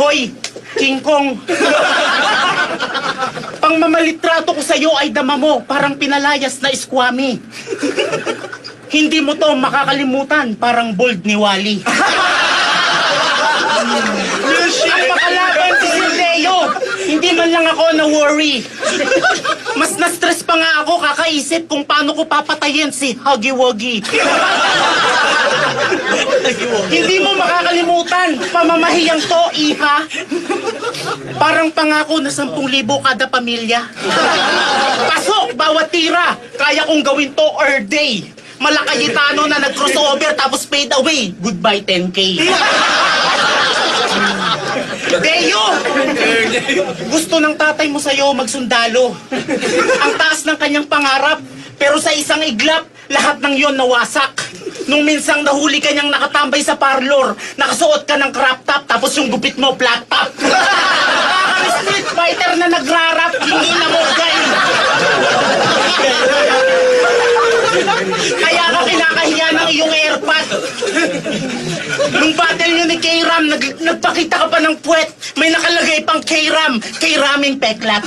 Hoy, King Kong. Pang mamalitrato ko sa'yo ay dama mo, parang pinalayas na iskwami. Hindi mo to makakalimutan, parang bold ni Wally. Ang makalaban si Leo, hindi man lang ako na-worry. Mas na-stress pa nga ako kakaisip kung paano ko papatayin si Huggy Wuggy. Hindi mo makakalimutan, pamamahiyang to, iha. Parang pangako na 10,000 kada pamilya. Pasok, bawat tira, kaya kong gawin to all day. Malakayitano na nag-crossover tapos fade away. Goodbye 10K. Deo! Gusto ng tatay mo sa'yo magsundalo. Ang taas ng kanyang pangarap, pero sa isang iglap, lahat ng yon nawasak. Nung minsang nahuli ka niyang nakatambay sa parlor, nakasuot ka ng crop top, tapos yung gupit mo flat top. Street fighter na nagrarap, hindi na mo guys. Kaya ka kinakahiya ng iyong airpod. Nung battle nyo ni K-Ram, nagpakita ka pa ng puwet. May nakalagay pang K-Ram. K-Raming peklat.